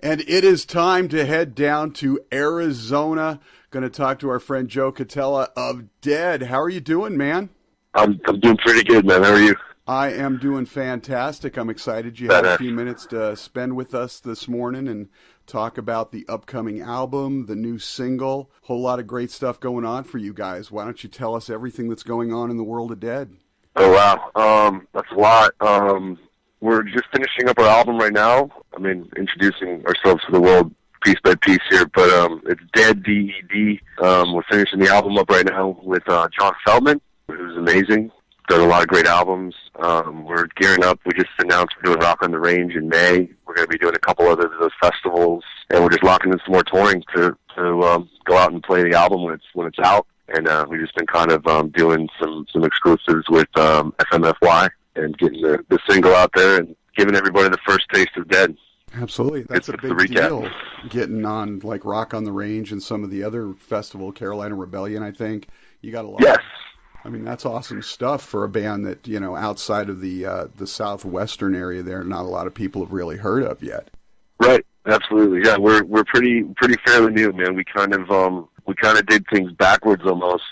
And it is time to head down to Arizona. Going to talk to our friend Joe Cotela of DED. How are you doing, man? I'm doing pretty good, man. How are you? I am doing fantastic. I'm excited you had a few minutes to spend with us this morning and talk about the upcoming album, the new single. Whole lot of great stuff going on for you guys. Why don't you tell us everything that's going on in the world of DED? Oh, wow. That's a lot. We're just finishing up our album right now. I mean, introducing ourselves to the world piece by piece here, but it's DED, D-E-D. We're finishing the album up right now with John Feldman, who's amazing. Done a lot of great albums. We're gearing up. We just announced we're doing Rock on the Range in May. We're going to be doing a couple other of those festivals, and we're just locking in some more touring to go out and play the album when it's out. And we've just been kind of doing some exclusives with FMFY and getting the single out there and giving everybody the first taste of DED. Absolutely. That's a big deal, getting on like Rock on the Range and some of the other festival, Carolina Rebellion, I think. You got a lot. Yes. I mean, that's awesome stuff for a band that, you know, outside of the southwestern area there, not a lot of people have really heard of yet. Right. Absolutely. Yeah, we're pretty fairly new, man. We kind of did things backwards almost.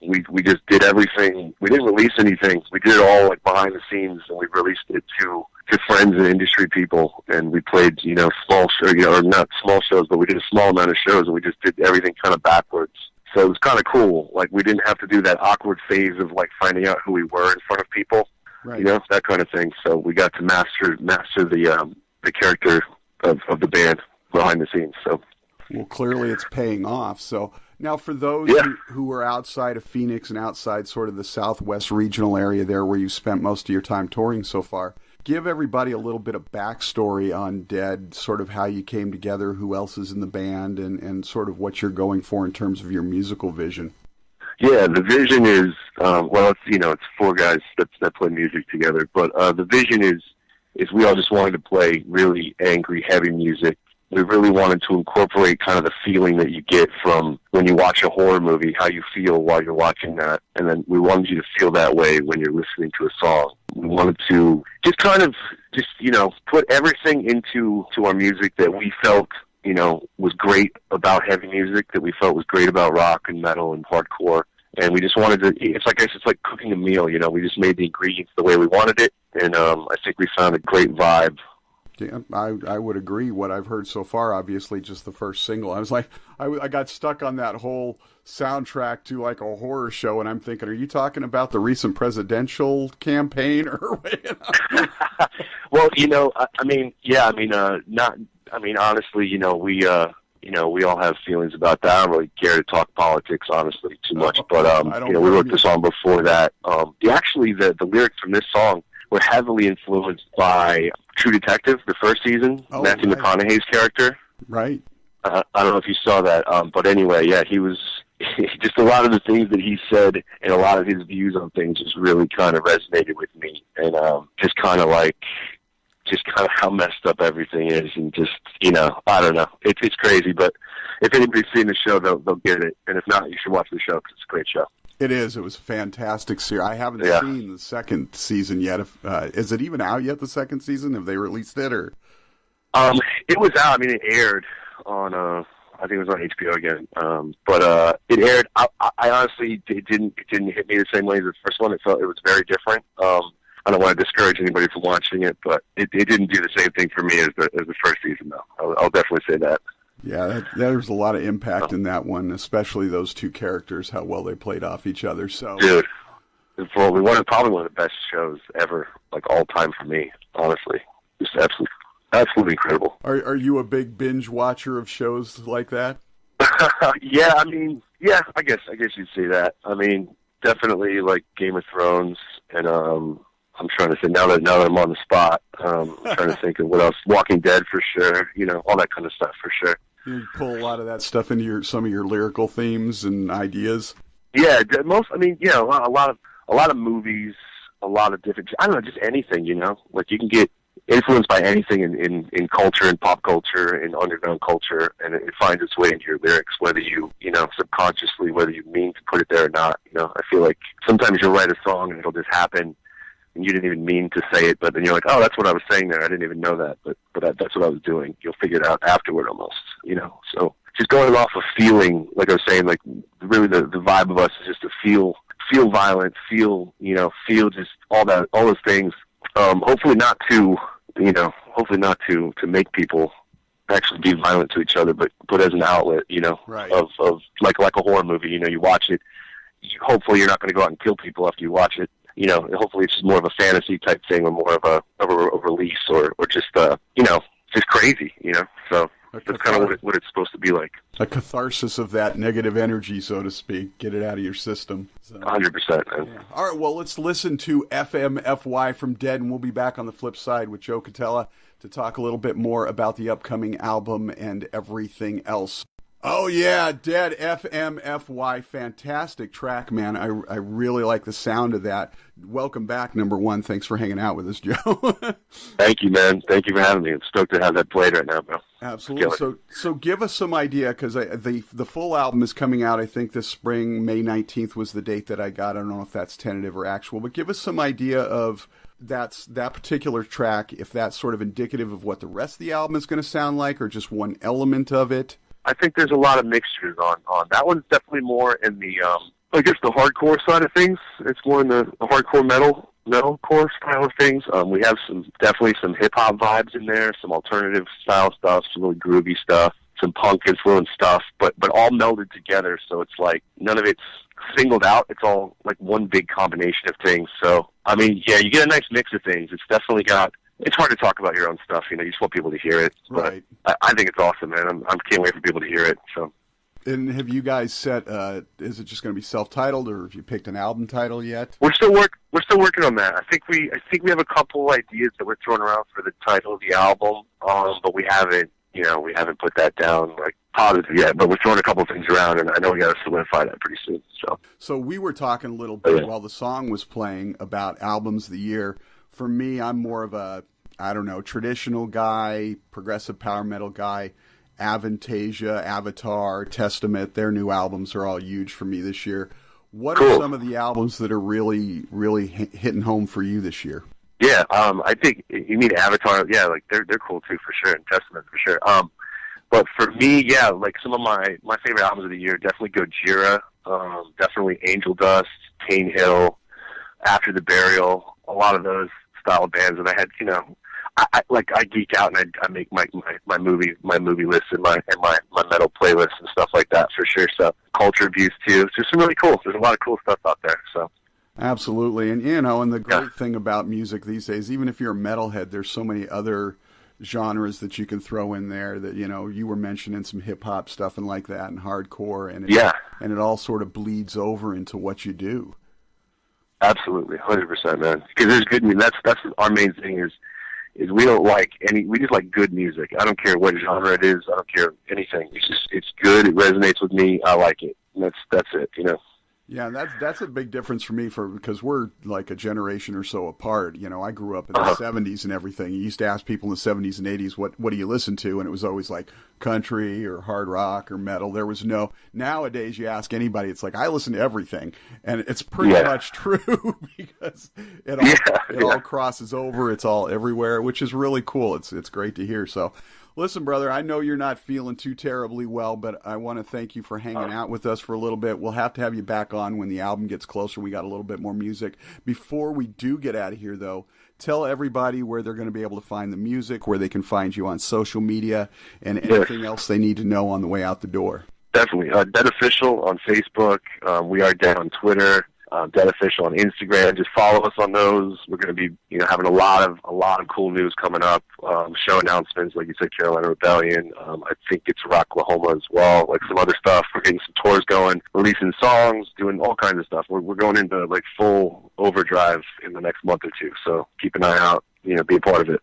We just did everything. We didn't release anything. We did it all like behind the scenes, and we released it to friends and industry people. And we played, small shows, or not small shows, but we did a small amount of shows, and we just did everything kind of backwards. So it was kind of cool. Like, we didn't have to do that awkward phase of like finding out who we were in front of people, right. That kind of thing. So we got to master the character of the band behind the scenes. So. Well, clearly it's paying off. So now for those who are outside of Phoenix and outside sort of the southwest regional area there where you spent most of your time touring so far, give everybody a little bit of backstory on DED, sort of how you came together, who else is in the band, and sort of what you're going for in terms of your musical vision. Yeah, the vision is, it's four guys that play music together, but the vision is we all just wanted to play really angry, heavy music. We really wanted to incorporate kind of the feeling that you get from when you watch a horror movie, how you feel while you're watching that. And then we wanted you to feel that way when you're listening to a song. We wanted to just put everything into our music that we felt, was great about heavy music, that we felt was great about rock and metal and hardcore. And we just wanted to, it's like cooking a meal, we just made the ingredients the way we wanted it. And I think we found a great vibe. Yeah, I would agree. What I've heard so far, obviously, just the first single. I was like, I got stuck on that whole soundtrack to like a horror show, and I'm thinking, are you talking about the recent presidential campaign or? Well, honestly, we all have feelings about that. I don't really care to talk politics, honestly, too much. But we wrote the song before that. The lyrics from this song were heavily influenced by True Detective, the first season, Matthew McConaughey's character. Right. I don't know if you saw that, but anyway, yeah, he was just a lot of the things that he said and a lot of his views on things just really kind of resonated with me, and just kind of how messed up everything is, and just I don't know, it's crazy, but if anybody's seen the show, they'll get it, and if not, you should watch the show because it's a great show. It is. It was a fantastic series. I haven't seen the second season yet. Is it even out yet, the second season? Have they released it? Or? It was out. I mean, it aired on, I think it was on HBO again. But it aired. I honestly, it didn't hit me the same way as the first one. It was very different. I don't want to discourage anybody from watching it, but it didn't do the same thing for me as the first season, though. I'll definitely say that. Yeah, there's a lot of impact in that one, especially those two characters, how well they played off each other. So, dude, it's probably one of the best shows ever, like all time for me, honestly. Just absolutely incredible. Are you a big binge watcher of shows like that? Yeah, I guess you'd say that. I mean, definitely like Game of Thrones, and I'm trying to think now that I'm on the spot. I'm trying to think of what else. Walking Dead for sure. All that kind of stuff for sure. You pull a lot of that stuff into some of your lyrical themes and ideas. Yeah, a lot of movies, a lot of different. I don't know, just anything. Like you can get influenced by anything in culture and pop culture and underground culture, and it finds its way into your lyrics, whether you subconsciously, whether you mean to put it there or not. I feel like sometimes you'll write a song and it'll just happen and you didn't even mean to say it, but then you're like, oh, that's what I was saying there. I didn't even know that, but that's what I was doing. You'll figure it out afterward almost, So just going off of feeling, like I was saying, like really the vibe of us is just to feel violent, feel just all those things. Hopefully not to make people actually be violent to each other, but as an outlet, right. of like a horror movie, you watch it. Hopefully you're not going to go out and kill people after you watch it. Hopefully it's just more of a fantasy type thing, or more of a release, or just just crazy, So that's kind of what it's supposed to be like. A catharsis of that negative energy, so to speak. Get it out of your system. 100%, man. Yeah. All right, well, let's listen to FMFY from Dead, and we'll be back on the flip side with Joe Cotela to talk a little bit more about the upcoming album and everything else. Oh, yeah, Dead, FMFY, fantastic track, man. I really like the sound of that. Welcome back, number one. Thanks for hanging out with us, Joe. Thank you, man. Thank you for having me. I'm stoked to have that played right now, bro. Absolutely. So give us some idea, because the full album is coming out, I think, this spring. May 19th was the date that I got. I don't know if that's tentative or actual, but give us some idea of that particular track, if that's sort of indicative of what the rest of the album is going to sound like, or just one element of it. I think there's a lot of mixtures on that one's definitely more in the I guess the hardcore side of things. It's more in the hardcore metalcore style of things. We have definitely some hip hop vibes in there, some alternative style stuff, some really groovy stuff, some punk influence stuff, but all melded together. So it's like none of it's singled out. It's all like one big combination of things. So I mean, yeah, you get a nice mix of things. It's definitely got. It's hard to talk about your own stuff, you just want people to hear it. Right. But I think it's awesome, man. I can't wait for people to hear it. So. And have you guys set? Is it just going to be self-titled, or have you picked an album title yet? We're still working on that. I think we have a couple ideas that we're throwing around for the title of the album, but we haven't put that down like positive yet. But we're throwing a couple of things around, and I know we got to solidify that pretty soon. So we were talking a little bit while the song was playing about albums of the year. For me, I'm more of a, traditional guy, progressive power metal guy. Avantasia, Avatar, Testament, their new albums are all huge for me this year. What are some of the albums that are really, really hitting home for you this year? Yeah, I think you mean Avatar. Yeah, like they're cool too, for sure, and Testament for sure. But for me, yeah, like some of my favorite albums of the year, definitely Gojira, definitely Angel Dust, Cane Hill, After the Burial, a lot of those style of bands. And I had, I geek out and I make my movie list and my metal playlist and stuff like that for sure. So Culture Abuse too. It's just really cool. There's a lot of cool stuff out there. So. Absolutely. And and the great thing about music these days, even if you're a metalhead, there's so many other genres that you can throw in there that, you were mentioning some hip hop stuff and like that, and hardcore, and it all sort of bleeds over into what you do. Absolutely. 100%, man. Because there's good music. That's our main thing is we don't like we just like good music. I don't care what genre it is. I don't care anything. It's good. It resonates with me. I like it. And that's it, Yeah, that's a big difference for me because we're like a generation or so apart. I grew up in the 70s and everything. You used to ask people in the 70s and 80s, what do you listen to? And it was always like country or hard rock or metal. There was no, nowadays you ask anybody, it's like, I listen to everything. And it's pretty much true because it all crosses over. It's all everywhere, which is really cool. It's great to hear. So listen, brother, I know you're not feeling too terribly well, but I want to thank you for hanging out with us for a little bit. We'll have to have you back on when the album gets closer. We got a little bit more music. Before we do get out of here, though, tell everybody where they're going to be able to find the music, where they can find you on social media, and anything else they need to know on the way out the door. Definitely. Dead Official on Facebook. We are Dead on Twitter. Dead Official on Instagram. Just follow us on those. We're going to be, having a lot of cool news coming up. Show announcements, like you said, Carolina Rebellion. I think it's Rocklahoma as well. Like some other stuff. We're getting some tours going, releasing songs, doing all kinds of stuff. We're going into like full overdrive in the next month or two. So keep an eye out. Be a part of it.